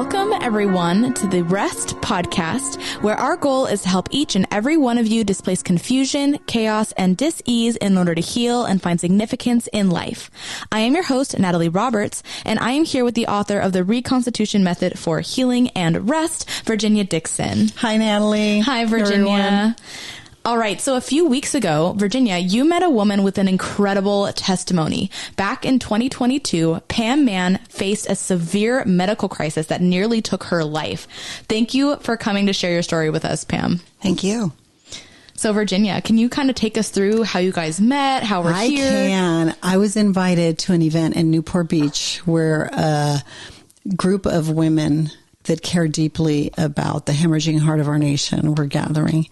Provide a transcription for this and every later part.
Welcome, everyone, to the R.E.S.T podcast, where our goal is to help each and every one of you displace confusion, chaos, and dis-ease in order to heal and find significance in life. I am your host, Natalie Roberts, and I am here with the author of the Reconstitution Method for Healing and Rest, Virginia Dixon. Hi, Natalie. Hi, Virginia. Everyone. All right. So a few weeks ago, Virginia, you met a woman with an incredible testimony. Back in 2022, Pam Mahon faced a severe medical crisis that nearly took her life. Thank you for coming to share your story with us, Pam. Thank you. So Virginia, can you kind of take us through how you guys met, how we're here? I can. I was invited to an event in Newport Beach where a group of women that care deeply about the hemorrhaging heart of our nation were gathering.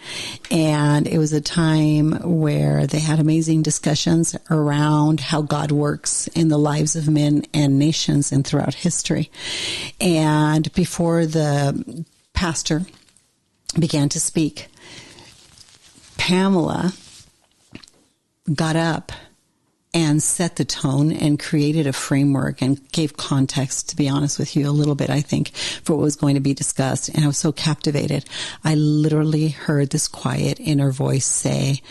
And it was a time where they had amazing discussions around how God works in the lives of men and nations and throughout history. And before the pastor began to speak, Pamela got up and set the tone and created a framework and gave context, to be honest with you, a little bit, I think, for what was going to be discussed. And I was so captivated. I literally heard this quiet inner voice say,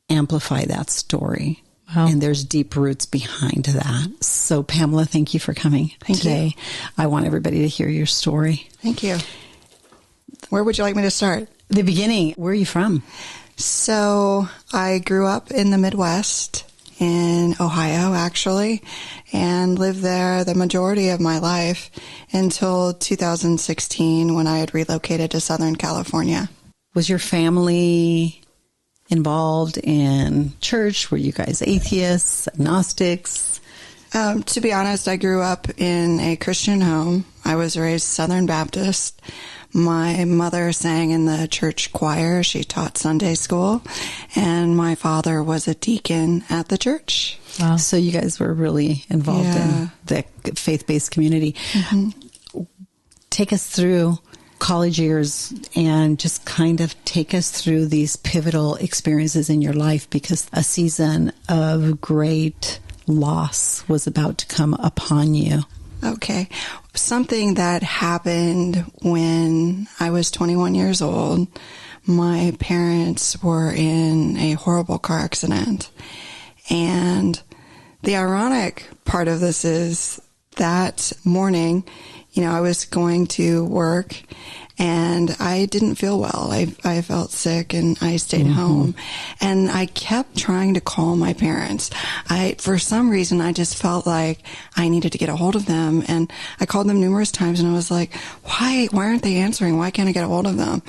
amplify that story. Wow. And there's deep roots behind that. So Pamela, thank you for coming today. I want everybody to hear your story. Thank you. Where would you like me to start? The beginning. Where are you from? So I grew up in the Midwest, in Ohio, actually, and lived there the majority of my life until 2016 when I had relocated to Southern California. Was your family involved in church? Were you guys atheists, agnostics? To be honest, I grew up in a Christian home. I was raised Southern Baptist. My mother sang in the church choir. She taught Sunday school. And my father was a deacon at the church. Wow. So you guys were really involved in the faith-based community. Mm-hmm. Take us through college years and just kind of take us through these pivotal experiences in your life, because a season of great loss was about to come upon you. Okay. Something that happened when I was 21 years old, my parents were in a horrible car accident. And the ironic part of this is that morning, I was going to work and I didn't feel well. I felt sick and I stayed home. And I kept trying to call my parents. For some reason, I just felt like I needed to get a hold of them. And I called them numerous times and I was like, why aren't they answering? Why can't I get a hold of them?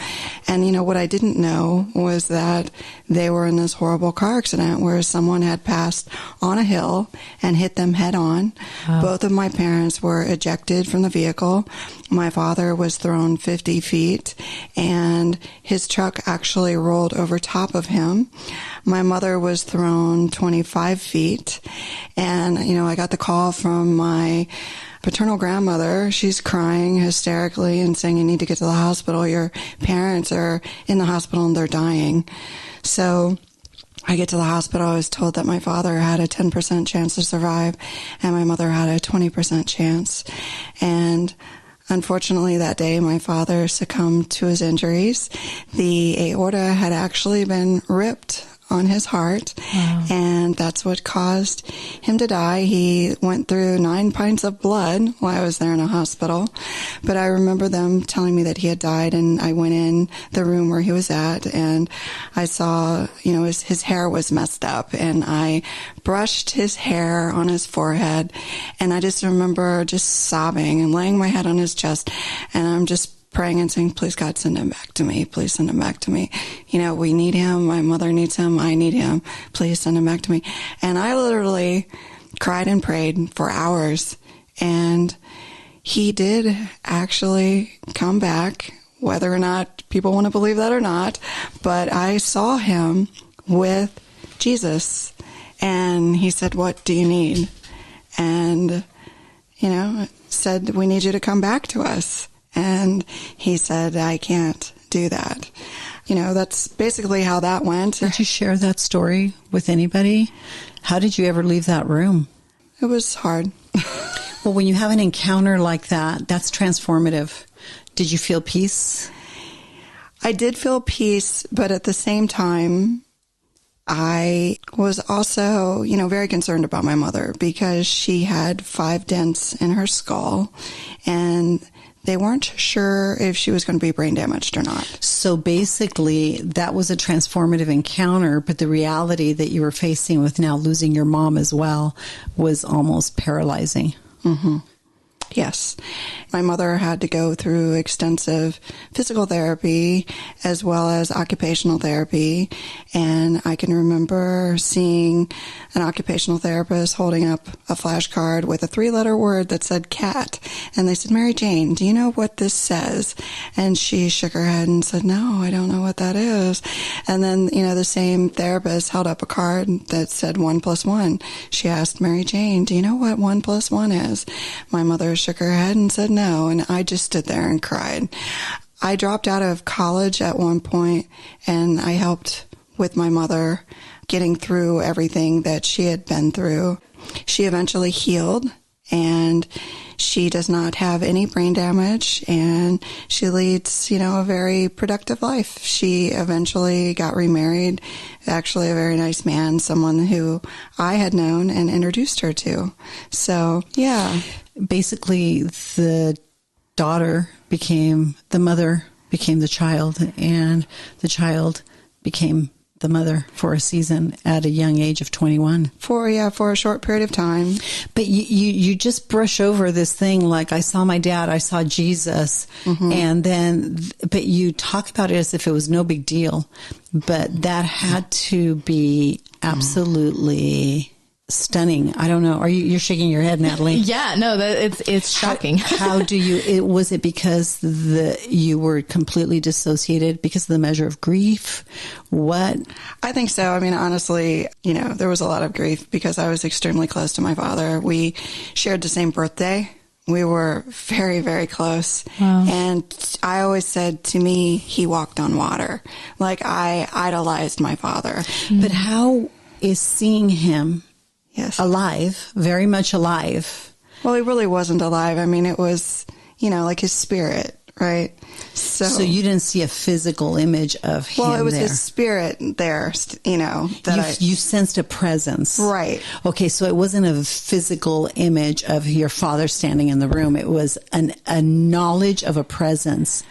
And what I didn't know was that they were in this horrible car accident where someone had passed on a hill and hit them head on. Wow. Both of my parents were ejected from the vehicle. My father was thrown 50 feet and his truck actually rolled over top of him. My mother was thrown 25 feet and, I got the call from my paternal grandmother. She's crying hysterically and saying, you need to get to the hospital. Your parents are in the hospital and they're dying. So I get to the hospital. I was told that my father had a 10% chance to survive and my mother had a 20% chance. And unfortunately, that day, my father succumbed to his injuries. The aorta had actually been ripped on his heart, and that's what caused him to die. He went through 9 pints of blood while I was there in a hospital, but I remember them telling me that he had died, and I went in the room where he was at, and I saw, his hair was messed up, and I brushed his hair on his forehead, and I just remember just sobbing and laying my head on his chest, and I'm just praying and saying, please God, send him back to me. Please send him back to me. We need him. My mother needs him. I need him. Please send him back to me. And I literally cried and prayed for hours. And he did actually come back, whether or not people want to believe that or not. But I saw him with Jesus. And he said, what do you need? And, said, we need you to come back to us. And he said, I can't do that. That's basically how that went. Did you share that story with anybody? How did you ever leave that room? It was hard. Well, when you have an encounter like that, that's transformative. Did you feel peace? I did feel peace, but at the same time, I was also, very concerned about my mother because she had 5 dents in her skull and they weren't sure if she was going to be brain damaged or not. So basically, that was a transformative encounter, but the reality that you were facing with now losing your mom as well was almost paralyzing. Mm-hmm. Yes. My mother had to go through extensive physical therapy as well as occupational therapy. And I can remember seeing an occupational therapist holding up a flashcard with a 3-letter word that said cat. And they said, "Mary Jane, do you know what this says?" And she shook her head and said, "No, I don't know what that is." And then, the same therapist held up a card that said 1 + 1. She asked Mary Jane, "Do you know what 1 + 1 is?" My mother shook her head and said no, and I just stood there and cried. I dropped out of college at one point, and I helped with my mother getting through everything that she had been through. She eventually healed, and she does not have any brain damage, and she leads, a very productive life. She eventually got remarried, actually a very nice man, someone who I had known and introduced her to. So, yeah. Basically, the daughter became the mother, became the child, and the child became the mother for a season at a young age of 21. For a short period of time. But you just brush over this thing like, I saw my dad, I saw Jesus, but you talk about it as if it was no big deal. But that had to be absolutely stunning. I don't know. You're shaking your head, Natalie? Yeah, no, it's shocking. How do you, was it because you were completely dissociated because of the measure of grief? What? I think so. I mean, honestly, there was a lot of grief because I was extremely close to my father. We shared the same birthday. We were very, very close. Wow. And I always said, to me, he walked on water. Like, I idolized my father. Mm-hmm. But how is seeing him alive, very much alive? Well, he really wasn't alive. I mean, it was, like his spirit, right? So you didn't see a physical image of him. Well, it was there. his spirit there, you sensed a presence. Right. Okay, so it wasn't a physical image of your father standing in the room. It was a knowledge of a presence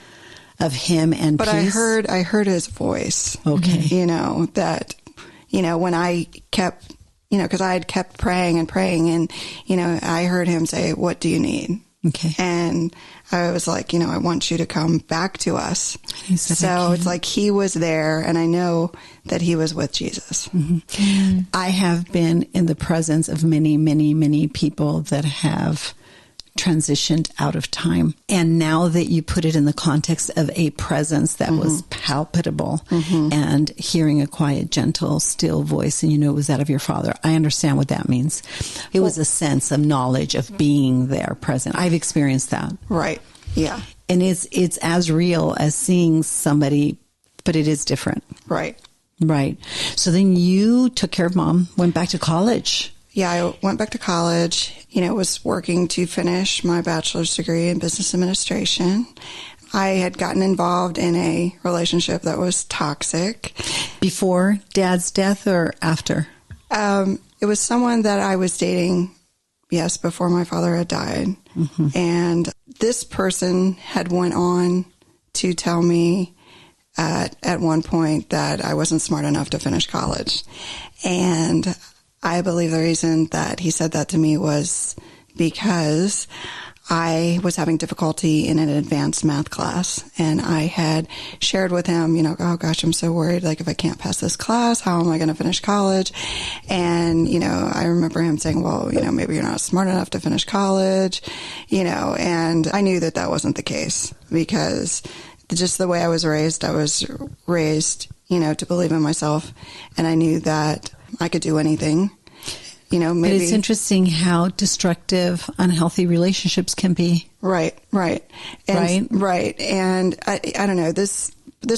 of him and But peace. I heard his voice. Okay. When I kept, because I had kept praying and praying, and, I heard him say, "What do you need?" Okay. And I was like, I want you to come back to us. He said, so it's like he was there, and I know that he was with Jesus. Mm-hmm. Mm-hmm. I have been in the presence of many, many, many people that have transitioned out of time. And now that you put it in the context of a presence that was palpable and hearing a quiet, gentle, still voice, and it was that of your father, I understand what that means. It was a sense of knowledge of being there present. I've experienced that. Right. Yeah. And it's as real as seeing somebody, but it is different. Right. Right. So then you took care of mom, went back to college. Yeah, I went back to college, was working to finish my bachelor's degree in business administration. I had gotten involved in a relationship that was toxic. Before Dad's death or after? It was someone that I was dating, yes, before my father had died. Mm-hmm. And this person had went on to tell me at one point that I wasn't smart enough to finish college. And I believe the reason that he said that to me was because I was having difficulty in an advanced math class, and I had shared with him, oh gosh, I'm so worried. Like, if I can't pass this class, how am I going to finish college? And, I remember him saying, well, maybe you're not smart enough to finish college, and I knew that wasn't the case because just the way I was raised, to believe in myself, and I knew that I could do anything, maybe. But it's interesting how destructive unhealthy relationships can be. Right. And, right. And I don't know, this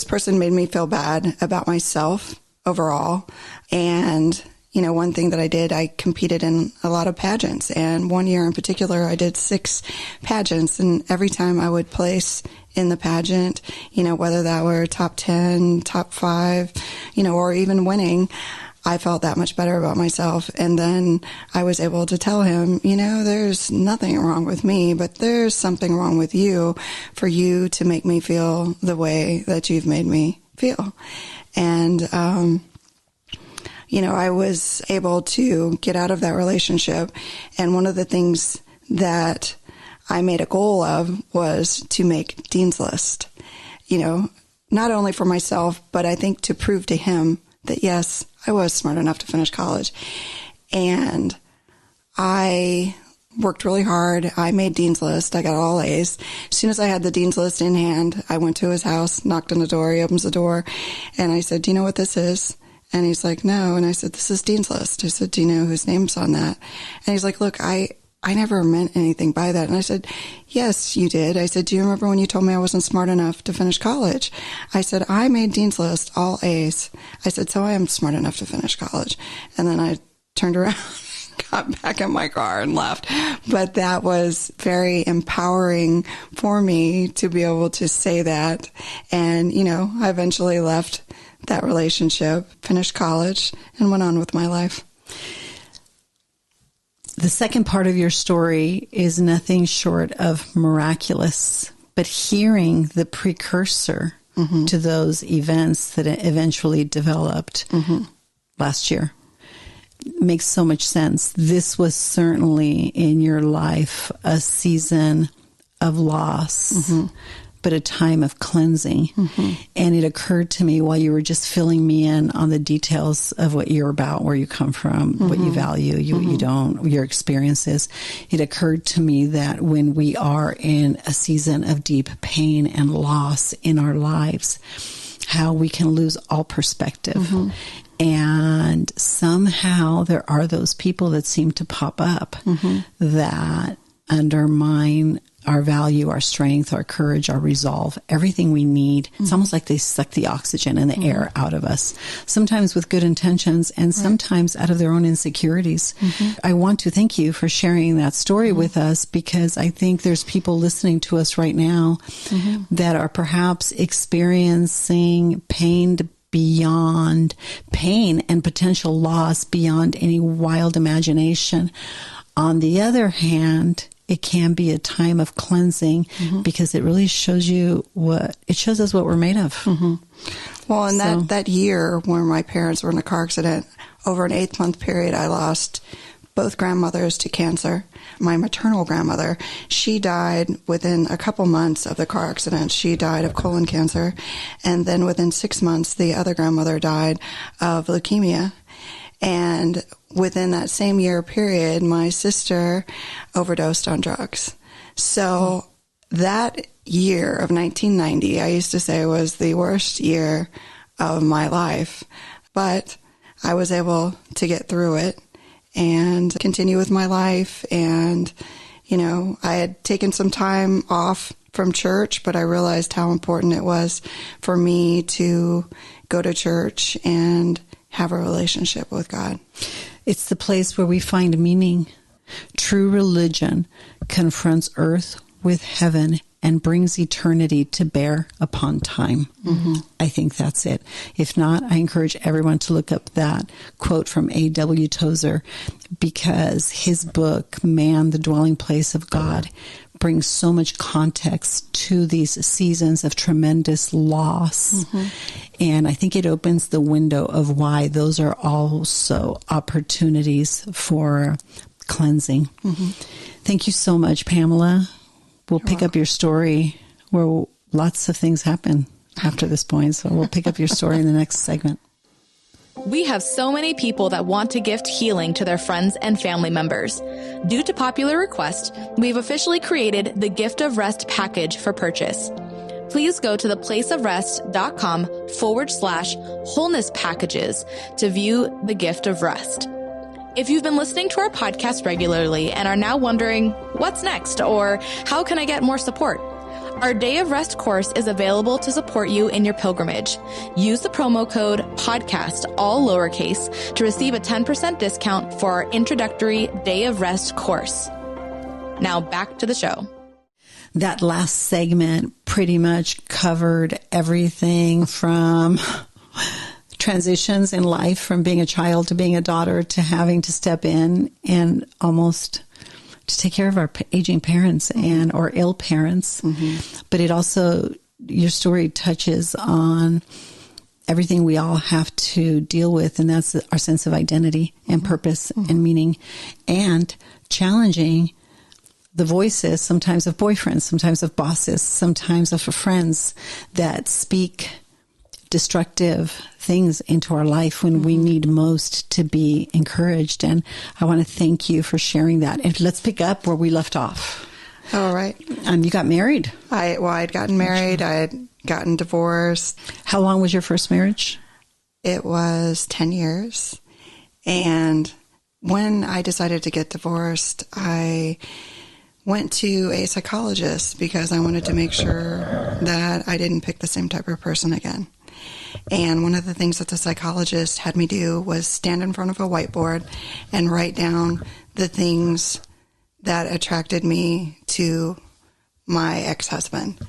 person made me feel bad about myself overall. And, one thing that I did, I competed in a lot of pageants. And one year in particular, I did 6 pageants. And every time I would place in the pageant, whether that were top 10, top 5, or even winning, I felt that much better about myself. And then I was able to tell him, there's nothing wrong with me, but there's something wrong with you for you to make me feel the way that you've made me feel. And, I was able to get out of that relationship. And one of the things that I made a goal of was to make Dean's List, not only for myself, but I think to prove to him that, yes, I was smart enough to finish college. And I worked really hard. I made Dean's List. I got all A's. As soon as I had the Dean's List in hand, I went to his house, knocked on the door. He opens the door, and I said, "Do you know what this is?" And he's like, "No." And I said, "This is Dean's List." I said, "Do you know whose name's on that?" And he's like, "Look, I never meant anything by that." And I said, "Yes, you did." I said, "Do you remember when you told me I wasn't smart enough to finish college?" I said, "I made Dean's List, all A's." I said, "So I am smart enough to finish college." And then I turned around, got back in my car and left. But that was very empowering for me to be able to say that. And, I eventually left that relationship, finished college, and went on with my life. The second part of your story is nothing short of miraculous, but hearing the precursor to those events that eventually developed last year makes so much sense. This was certainly in your life a season of loss, but a time of cleansing. And it occurred to me while you were just filling me in on the details of what you're about, where you come from, what you value, what you don't, your experiences. It occurred to me that when we are in a season of deep pain and loss in our lives, how we can lose all perspective. And somehow there are those people that seem to pop up that undermine our value, our strength, our courage, our resolve, everything we need. It's almost like they suck the oxygen and the air out of us, sometimes with good intentions and sometimes out of their own insecurities. I want to thank you for sharing that story with us, because I think there's people listening to us right now that are perhaps experiencing pain beyond pain and potential loss beyond any wild imagination. On the other hand, it can be a time of cleansing because it really shows us what we're made of. Well, and that year when my parents were in a car accident, over an 8-month period, I lost both grandmothers to cancer. My maternal grandmother, she died within a couple months of the car accident. She died of colon cancer. And then within 6 months, the other grandmother died of leukemia. And within that same year period, my sister overdosed on drugs. So that year of 1990, I used to say, was the worst year of my life. But I was able to get through it and continue with my life. And, I had taken some time off from church, but I realized how important it was for me to go to church and have a relationship with God. It's the place where we find meaning. True religion confronts earth with heaven and brings eternity to bear upon time. I think that's it. If not, I encourage everyone to look up that quote from A.W. Tozer, because his book, Man, the Dwelling Place of God, brings so much context to these seasons of tremendous loss. And I think it opens the window of why those are also opportunities for cleansing. Thank you so much, Pamela. We'll pick up your story where lots of things happen after this point. So we'll pick up your story in the next segment. We have so many people that want to gift healing to their friends and family members. Due to popular request, we've officially created the Gift of Rest package for purchase. Please go to theplaceofrest.com/wholeness packages to view the Gift of Rest. If you've been listening to our podcast regularly and are now wondering, what's next, or how can I get more support? Our Day of Rest course is available to support you in your pilgrimage. Use the promo code PODCAST, all lowercase, to receive a 10% discount for our introductory Day of Rest course. Now back to the show. That last segment pretty much covered everything from transitions in life, from being a child to being a daughter to having to step in and almost to take care of our aging parents and or ill parents. Mm-hmm. But it also, your story touches on everything we all have to deal with, and that's our sense of identity and purpose and meaning, and challenging the voices, sometimes of boyfriends, sometimes of bosses, sometimes of friends that speak destructive things into our life when we need most to be encouraged. And I want to thank you for sharing that. And let's pick up where we left off. All right. You got married. I'd gotten married. I had gotten divorced. How long was your first marriage? It was 10 years. And when I decided to get divorced, I went to a psychologist because I wanted to make sure that I didn't pick the same type of person again. And one of the things that the psychologist had me do was stand in front of a whiteboard and write down the things that attracted me to my ex-husband.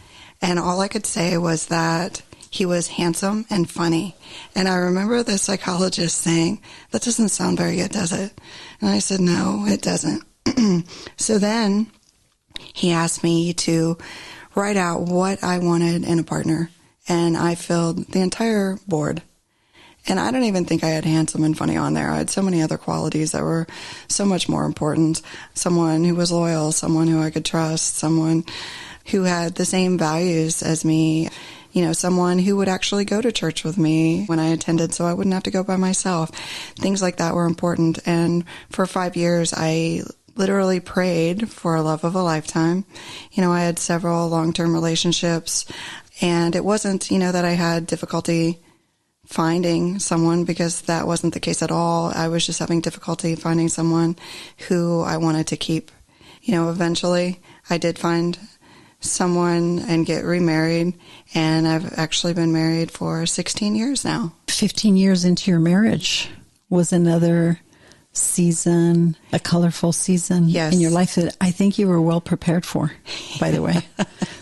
And all I could say was that he was handsome and funny. And I remember the psychologist saying, "That doesn't sound very good, does it?" And I said, "No, it doesn't." So then he asked me to write out what I wanted in a partner. And I filled the entire board. And I don't even think I had handsome and funny on there. I had so many other qualities that were so much more important. Someone who was loyal, someone who I could trust, someone who had the same values as me, someone who would actually go to church with me when I attended so I wouldn't have to go by myself. Things like that were important. And for 5 years, I literally prayed for a love of a lifetime. I had several long-term relationships. And it wasn't, that I had difficulty finding someone, because that wasn't the case at all. I was just having difficulty finding someone who I wanted to keep. Eventually I did find someone and get remarried, and I've actually been married for 16 years now. 15 years into your marriage was another season, a colorful season in your life that I think you were well prepared for, by the way.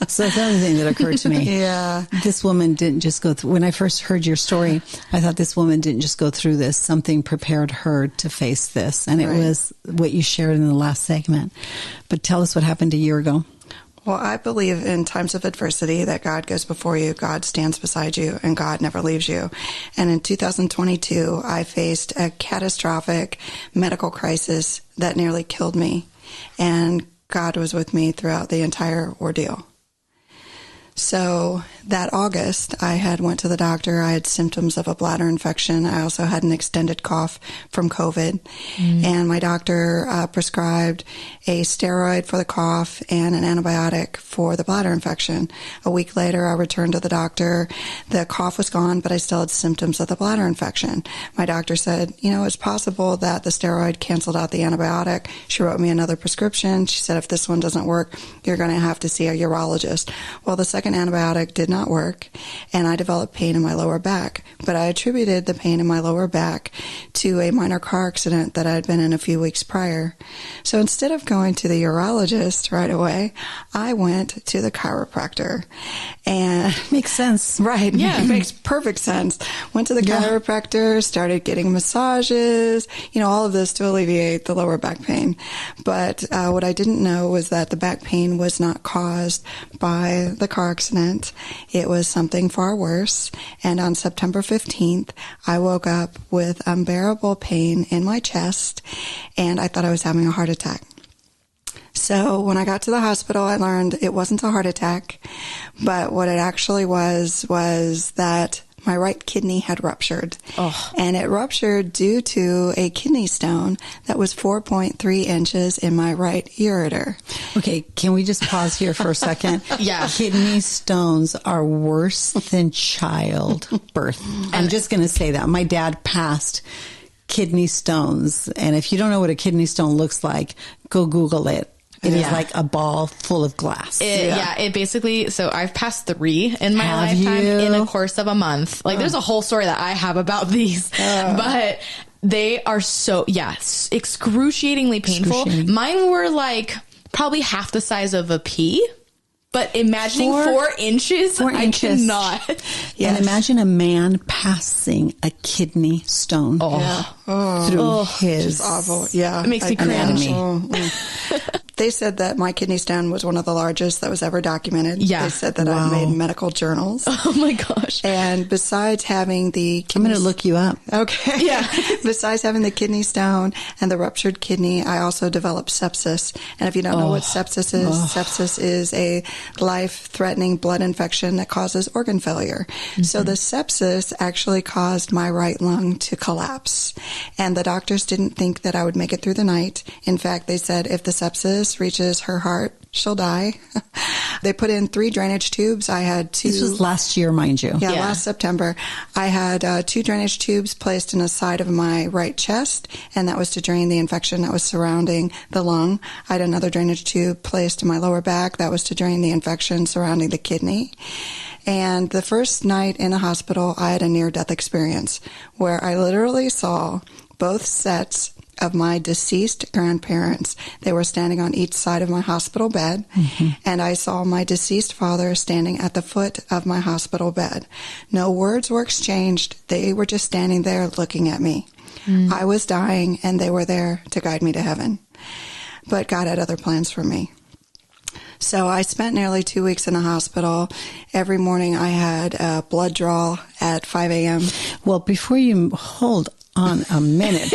So that's the other thing that occurred to me. Yeah. This woman didn't just go through, when I first heard your story, I thought this woman didn't just go through this. Something prepared her to face this. And it was what you shared in the last segment. But tell us what happened a year ago. Well, I believe in times of adversity that God goes before you, God stands beside you, and God never leaves you. And in 2022, I faced a catastrophic medical crisis that nearly killed me. And God was with me throughout the entire ordeal. So that August, I had went to the doctor. I had symptoms of a bladder infection. I also had an extended cough from COVID. And my doctor prescribed a steroid for the cough and an antibiotic for the bladder infection. A week later, I returned to the doctor. The cough was gone, but I still had symptoms of the bladder infection. My doctor said, it's possible that the steroid canceled out the antibiotic. She wrote me another prescription. She said, if this one doesn't work, you're going to have to see a urologist. Well, the second antibiotic did not work, and I developed pain in my lower back. But I attributed the pain in my lower back to a minor car accident that I had been in a few weeks prior. So instead of going to the urologist right away, I went to the chiropractor. And makes sense. Right. Yeah. It makes perfect sense. Went to the chiropractor, started getting massages, all of this to alleviate the lower back pain. But what I didn't know was that the back pain was not caused by the car accident. It was something far worse. And on September 15th, I woke up with unbearable pain in my chest, and I thought I was having a heart attack. So when I got to the hospital, I learned it wasn't a heart attack, but what it actually was that my right kidney had ruptured. Oh. And it ruptured due to a kidney stone that was 4.3 inches in my right ureter. Okay, can we just pause here for a second? Yeah. Kidney stones are worse than childbirth. I'm just going to say that. My dad passed kidney stones. And if you don't know what a kidney stone looks like, go Google it. It is like a ball full of glass. It basically, so I've passed 3 in my Have lifetime you? in a course of a month. Like there's a whole story that I have about these, but they are so, excruciatingly painful. Excruciating. Mine were like probably half the size of a pea. But imagining 4 inches, 4 inches. I cannot. And imagine a man passing a kidney stone through his awful. Yeah. It makes me cringe. They said that my kidney stone was one of the largest that was ever documented. Yeah. They said that I've made medical journals. Oh my gosh. And besides having the I'm going to look you up. Okay. Yeah. Besides having the kidney stone and the ruptured kidney, I also developed sepsis. And if you don't know what sepsis is, sepsis is a life-threatening blood infection that causes organ failure. So the sepsis actually caused my right lung to collapse. And the doctors didn't think that I would make it through the night. In fact, they said if the sepsis reaches her heart, she'll die. They put in 3 drainage tubes. I had 2. This was last year, mind you. Yeah, last September. I had 2 drainage tubes placed in the side of my right chest, and that was to drain the infection that was surrounding the lung. I had another drainage tube placed in my lower back. That was to drain the infection surrounding the kidney. And the first night in the hospital, I had a near-death experience where I literally saw both sets of my deceased grandparents. They were standing on each side of my hospital bed, and I saw my deceased father standing at the foot of my hospital bed. No words were exchanged. They were just standing there looking at me. I was dying, and they were there to guide me to heaven. But God had other plans for me. So I spent nearly 2 weeks in the hospital. Every morning I had a blood draw at 5 a.m. Well, before you hold on a minute,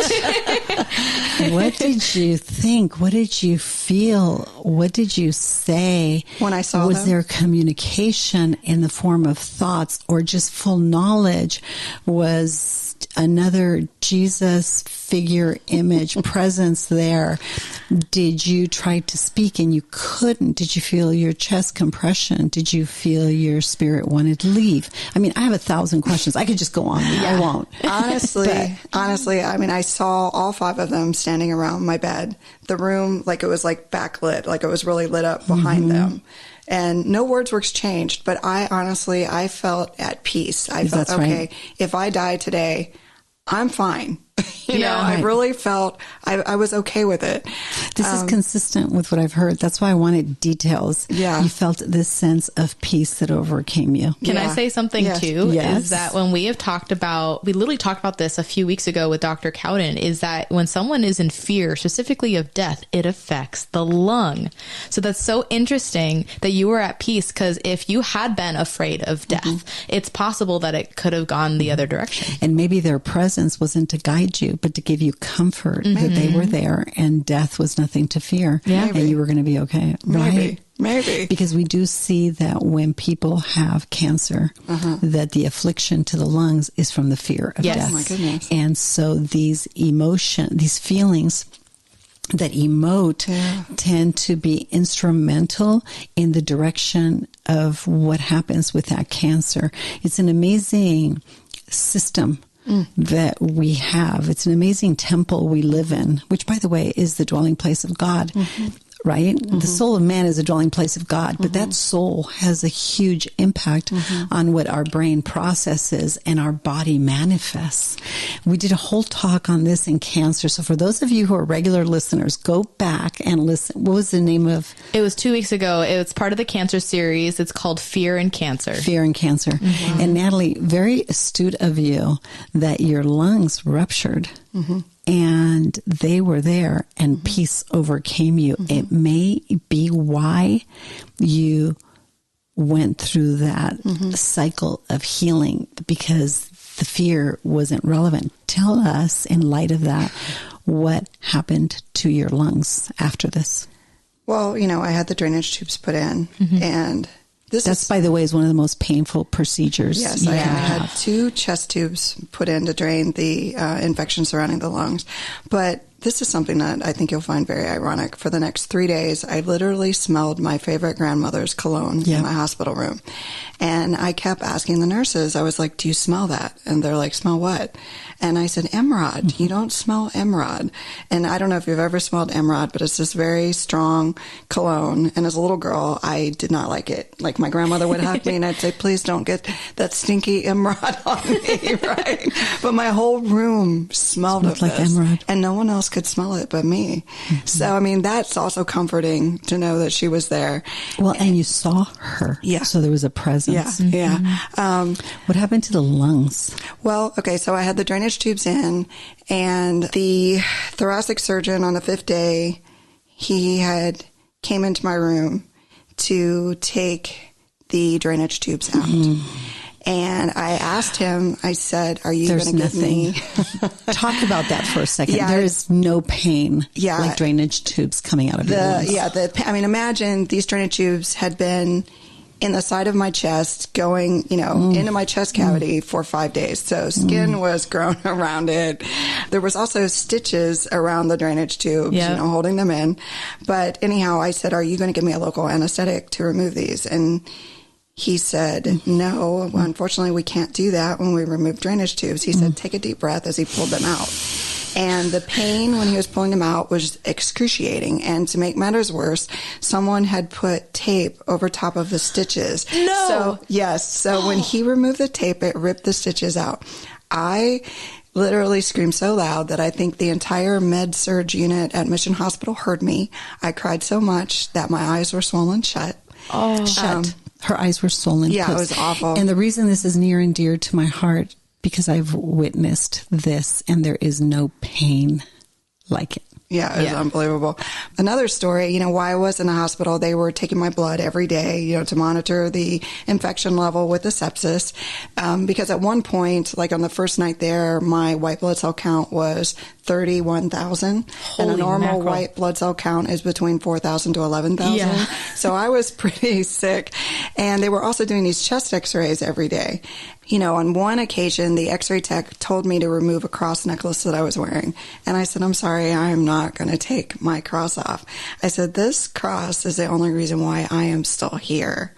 what did you think? What did you feel? What did you say? When I saw Was them? there communication in the form of thoughts or just full knowledge? Was another Jesus figure, image, presence there? Did you try to speak and you couldn't? Did you feel your chest compression? Did you feel your spirit wanted to leave? I mean, I have 1,000 questions. I could just go on. I won't. Honestly, I mean, I saw all 5 of them standing around my bed. The room, like it was like backlit, like it was really lit up behind them. And no words were exchanged, but I felt at peace. I felt, That's right. if I die today, I'm fine. You know, right. I really felt I was okay with it. This is consistent with what I've heard. That's why I wanted details. Yeah. You felt this sense of peace that overcame you. Can I Yeah. say something Yes. too? Yes. Is that when we literally talked about this a few weeks ago with Dr. Cowden, is that when someone is in fear, specifically of death, it affects the lung. So that's so interesting that you were at peace, because if you had been afraid of death, it's possible that it could have gone the other direction. And maybe their presence wasn't to guide you, but to give you comfort that they were there and death was nothing to fear. Yeah. And you were going to be okay. Right? Maybe. Because we do see that when people have cancer, that the affliction to the lungs is from the fear of Yes. death. Oh my goodness. And so these feelings that emote tend to be instrumental in the direction of what happens with that cancer. It's an amazing system that we have. It's an amazing temple we live in, which, by the way, is the dwelling place of God. Right? The soul of man is a dwelling place of God, but that soul has a huge impact on what our brain processes and our body manifests. We did a whole talk on this in cancer. So for those of you who are regular listeners, go back and listen. What was the name of? It was 2 weeks ago. It was part of the cancer series. It's called Fear and Cancer. Fear and Cancer. And Natalie, very astute of you that your lungs ruptured. And they were there and peace overcame you. It may be why you went through that cycle of healing, because the fear wasn't relevant. Tell us, in light of that, what happened to your lungs after this? Well, you know, I had the drainage tubes put in, and That's, by the way, is one of the most painful procedures. Yes, I had 2 chest tubes put in to drain the infection surrounding the lungs. But this is something that I think you'll find very ironic. For the next 3 days, I literally smelled my favorite grandmother's cologne in my hospital room. And I kept asking the nurses, I was like, do you smell that? And they're like, smell what? And I said, Emerald. You don't smell Emerald. And I don't know if you've ever smelled Emerald, but it's this very strong cologne. And as a little girl, I did not like it. Like, my grandmother would hug me and I'd say, please don't get that stinky Emerald on me, right? But my whole room smelled of like this. Emerald. And no one else could smell it but me. So, I mean, that's also comforting to know that she was there. Well, and you saw her. Yeah. So there was a presence. Yeah. What happened to the lungs? Well, okay, so I had the drainage tubes in, and the thoracic surgeon on the 5th day, he came into my room to take the drainage tubes out. And I asked him, I said, are you going to give me... Talk about that for a second. Yeah. There is no pain like drainage tubes coming out of your lungs. I mean, imagine these drainage tubes had been in the side of my chest, going, into my chest cavity for 5 days. So skin was grown around it. There was also stitches around the drainage tubes, holding them in. But anyhow, I said, are you going to give me a local anesthetic to remove these? And he said, no, unfortunately, we can't do that when we remove drainage tubes. He said, take a deep breath as he pulled them out. And the pain when he was pulling them out was excruciating. And to make matters worse, someone had put tape over top of the stitches. No! So, yes. So when he removed the tape, it ripped the stitches out. I literally screamed so loud that I think the entire med-surg unit at Mission Hospital heard me. I cried so much that my eyes were swollen shut. Oh, shut. Her eyes were swollen. Yeah, it was awful. And the reason this is near and dear to my heart, because I've witnessed this, and there is no pain like it. Yeah, it was unbelievable. Another story, while I was in the hospital, they were taking my blood every day, to monitor the infection level with the sepsis. Because at one point, like on the first night there, my white blood cell count was 31,000. And a normal white blood cell count is between 4,000 to 11,000. Yeah. So I was pretty sick. And they were also doing these chest x-rays every day. On one occasion, the x-ray tech told me to remove a cross necklace that I was wearing. And I said, I'm sorry, I'm not going to take my cross off. I said, this cross is the only reason why I am still here.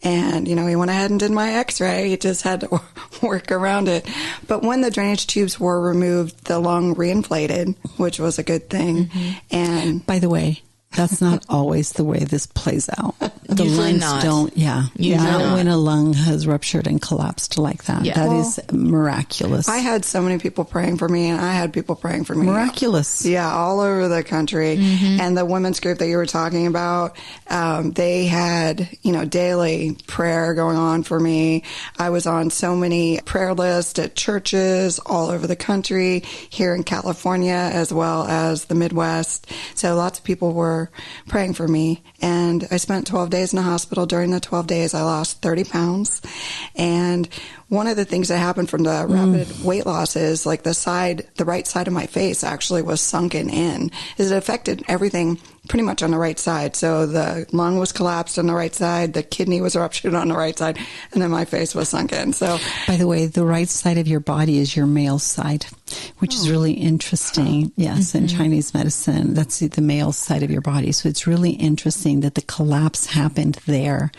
And, he went ahead and did my x-ray. He just had to work around it. But when the drainage tubes were removed, the lung reinflated, which was a good thing. And by the way, that's not always the way this plays out. The Usually lungs not. don't, not when a lung has ruptured and collapsed like that. That is miraculous. I had so many people praying for me, and I had people praying for me. Miraculous. Yeah, all over the country. And the women's group that you were talking about, they had, daily prayer going on for me. I was on so many prayer lists at churches all over the country, here in California, as well as the Midwest. So lots of people were praying for me. And I spent 12 days in the hospital. During the 12 days, I lost 30 pounds. And one of the things that happened from the rapid weight loss is like the right side of my face actually was sunken in. It affected everything pretty much on the right side. So the lung was collapsed on the right side, the kidney was ruptured on the right side, and then my face was sunken. So, by the way, the right side of your body is your male side, which is really interesting. Yes, in Chinese medicine, that's the male side of your body. So it's really interesting that the collapse happened there,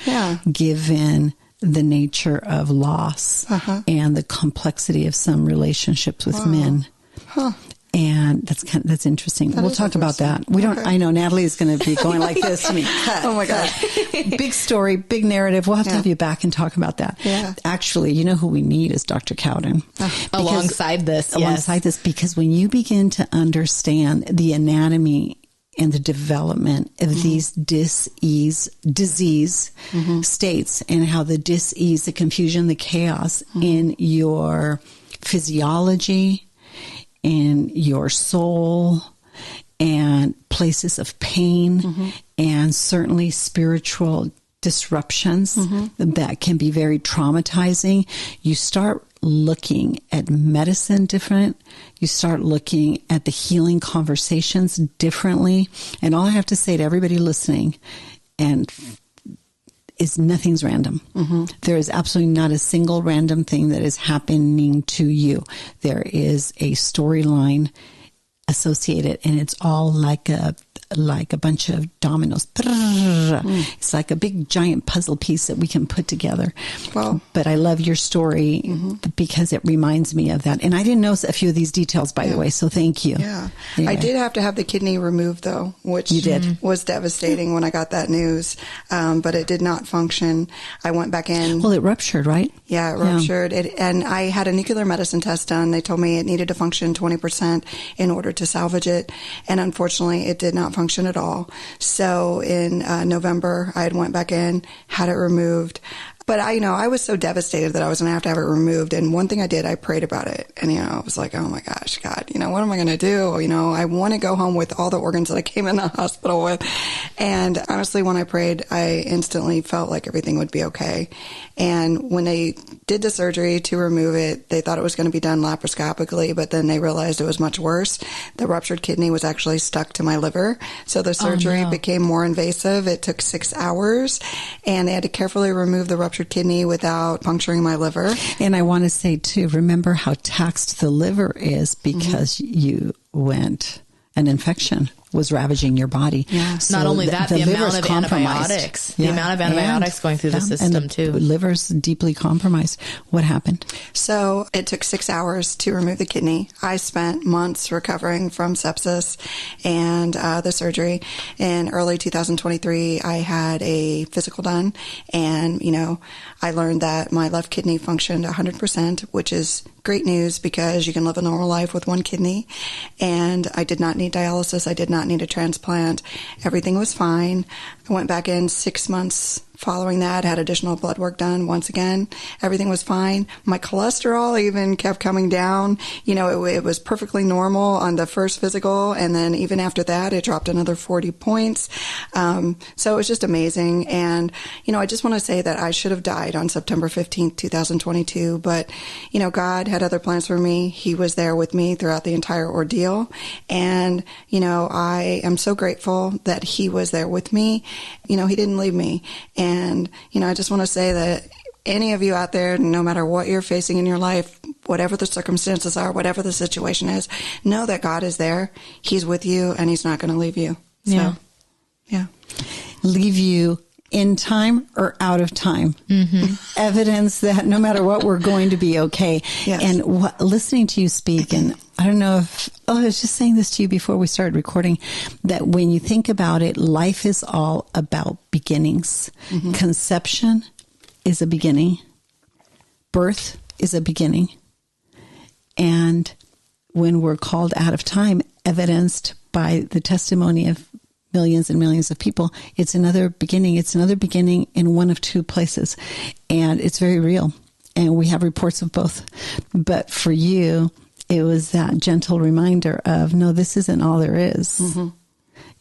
given the nature of loss and the complexity of some relationships with men. And that's interesting. We'll talk about that. I know Natalie is going to be going like this to me. Oh my God. Big story, big narrative. We'll have to have you back and talk about that. Yeah. Actually, who we need is Dr. Cowden. Alongside this, because when you begin to understand the anatomy and the development of these disease states, and how the dis-ease, the confusion, the chaos in your physiology, in your soul, and places of pain, and certainly spiritual disruptions that can be very traumatizing. You start looking at medicine different. You start looking at the healing conversations differently. And all I have to say to everybody listening is nothing's random. There is absolutely not a single random thing that is happening to you. There is a storyline associate it, and it's all like a bunch of dominoes. It's like a big giant puzzle piece that we can put together. Well, but I love your story because it reminds me of that. And I didn't know a few of these details, by the way, so thank you. Yeah. Anyway. I did have to have the kidney removed, though, which you did. Was devastating when I got that news. But it did not function. I went back in. Well, it ruptured, right? Yeah, it ruptured. And I had a nuclear medicine test done. They told me it needed to function 20% in order to salvage it. And unfortunately, it did not function at all. So in November, I had went back in, had it removed. But I was so devastated that I was going to have it removed. And one thing I did, I prayed about it. And, I was like, oh my gosh, God, what am I going to do? I want to go home with all the organs that I came in the hospital with. And honestly, when I prayed, I instantly felt like everything would be okay. And when they did the surgery to remove it, they thought it was going to be done laparoscopically, but then they realized it was much worse. The ruptured kidney was actually stuck to my liver. So the surgery became more invasive. It took 6 hours, and they had to carefully remove the ruptured kidney without puncturing my liver. And I want to say, too, remember how taxed the liver is because you went, an infection was ravaging your body. Yeah. So not only that, the amount of antibiotics. The amount of antibiotics going through the system, too. The liver's deeply compromised. What happened? So it took 6 hours to remove the kidney. I spent months recovering from sepsis and the surgery. In early 2023, I had a physical done, and, I learned that my left kidney functioned 100%, which is great news because you can live a normal life with one kidney. And I did not need dialysis. I did not need a transplant. Everything was fine. I went back in 6 months following that, had additional blood work done once again. Everything was fine. My cholesterol even kept coming down. It was perfectly normal on the first physical, and then even after that, it dropped another 40 points. So it was just amazing. And, I just want to say that I should have died on September 15th, 2022, but, God had other plans for me. He was there with me throughout the entire ordeal. And, I am so grateful that he was there with me. He didn't leave me. And, I just want to say that any of you out there, no matter what you're facing in your life, whatever the circumstances are, whatever the situation is, know that God is there. He's with you, and he's not going to leave you. So, yeah. Leave you in time or out of time. Evidence that no matter what, we're going to be okay. Yes. And listening to you speak, and I don't know if, I was just saying this to you before we started recording, that when you think about it, life is all about beginnings. Conception is a beginning. Birth is a beginning. And when we're called out of time, evidenced by the testimony of millions and millions of people, it's another beginning. It's another beginning in one of two places. And it's very real. And we have reports of both. But for you, it was that gentle reminder of, no, this isn't all there is.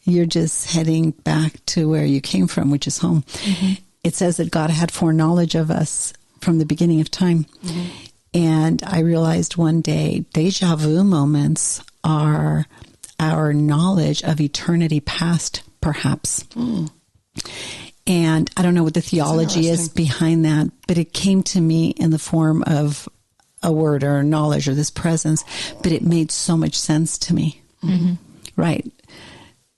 You're just heading back to where you came from, which is home. It says that God had foreknowledge of us from the beginning of time. And I realized one day, deja vu moments are our knowledge of eternity past, perhaps. And I don't know what the theology is behind that, but it came to me in the form of a word or knowledge or this presence, but it made so much sense to me. Right.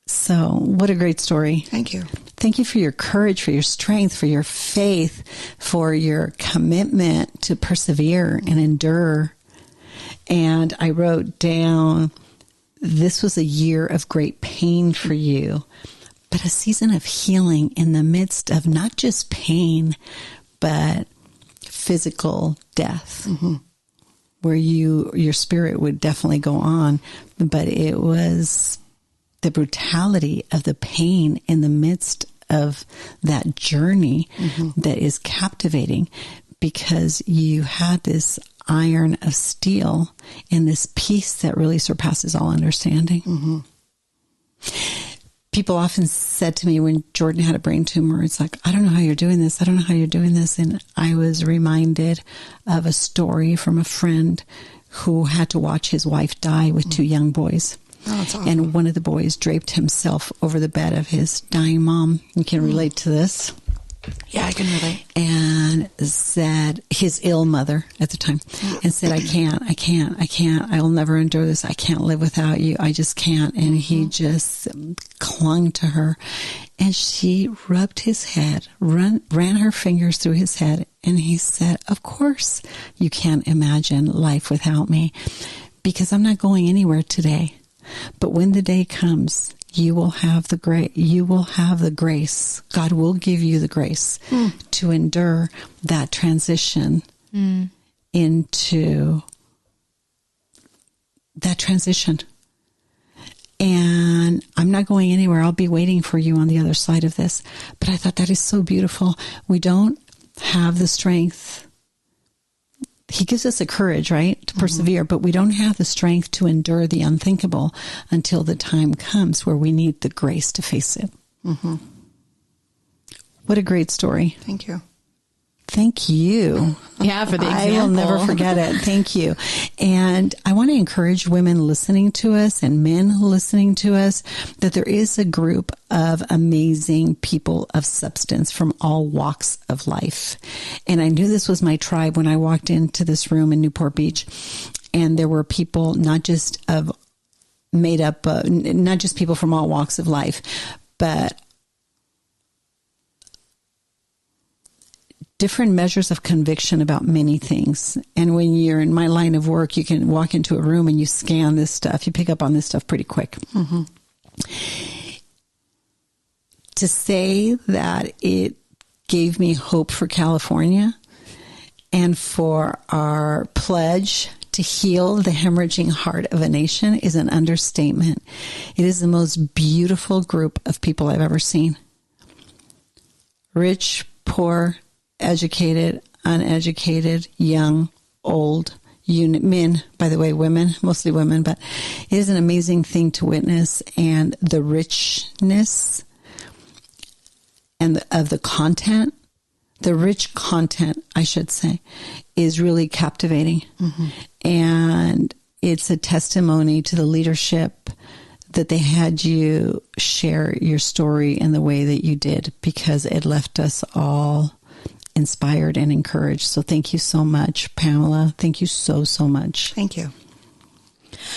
So what a great story. Thank you. Thank you for your courage, for your strength, for your faith, for your commitment to persevere and endure. And I wrote down, this was a year of great pain for you, but a season of healing in the midst of not just pain, but physical death, where your spirit would definitely go on, but it was the brutality of the pain in the midst of that journey that is captivating, because you had this iron of steel and this peace that really surpasses all understanding. People often said to me when Jordan had a brain tumor, it's like, I don't know how you're doing this. I don't know how you're doing this. And I was reminded of a story from a friend who had to watch his wife die with two young boys. Oh, that's awful. And one of the boys draped himself over the bed of his dying mom. You can relate to this. Yeah, I can relate. And said, his ill mother at the time, and said, I can't, I'll never endure this. I can't live without you. I just can't. And he just clung to her, and she rubbed his head, ran her fingers through his head. And he said, of course you can't imagine life without me, because I'm not going anywhere today. But when the day comes, you will have the grace. God will give you the grace to endure that transition into that transition. And I'm not going anywhere. I'll be waiting for you on the other side of this. But I thought that is so beautiful. We don't have the strength. He gives us the courage, right, to persevere, but we don't have the strength to endure the unthinkable until the time comes where we need the grace to face it. What a great story. Thank you. Thank you. Yeah, for the example. I will never forget it. Thank you. And I want to encourage women listening to us and men listening to us that there is a group of amazing people of substance from all walks of life. And I knew this was my tribe when I walked into this room in Newport Beach. And there were people not just people from all walks of life, but different measures of conviction about many things. And when you're in my line of work, you can walk into a room and you scan this stuff. You pick up on this stuff pretty quick. To say that it gave me hope for California and for our pledge to heal the hemorrhaging heart of a nation is an understatement. It is the most beautiful group of people I've ever seen. Rich, poor, educated, uneducated, young, old, men, by the way, women, mostly women, but it is an amazing thing to witness. And the richness and of the content, the rich content, I should say, is really captivating. And it's a testimony to the leadership that they had you share your story in the way that you did, because it left us all inspired and encouraged. So thank you so much, Pamela. Thank you so, so much. Thank you.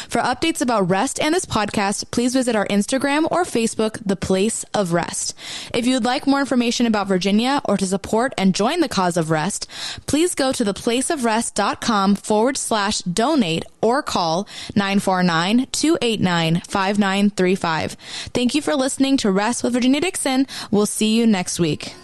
For updates about R.E.S.T and this podcast, please visit our Instagram or Facebook, The Place of R.E.S.T. If you would like more information about Virginia or to support and join the cause of R.E.S.T, please go to theplaceofrest.com/donate or call 949-289-5935. Thank you for listening to R.E.S.T with Virginia Dixon. We'll see you next week.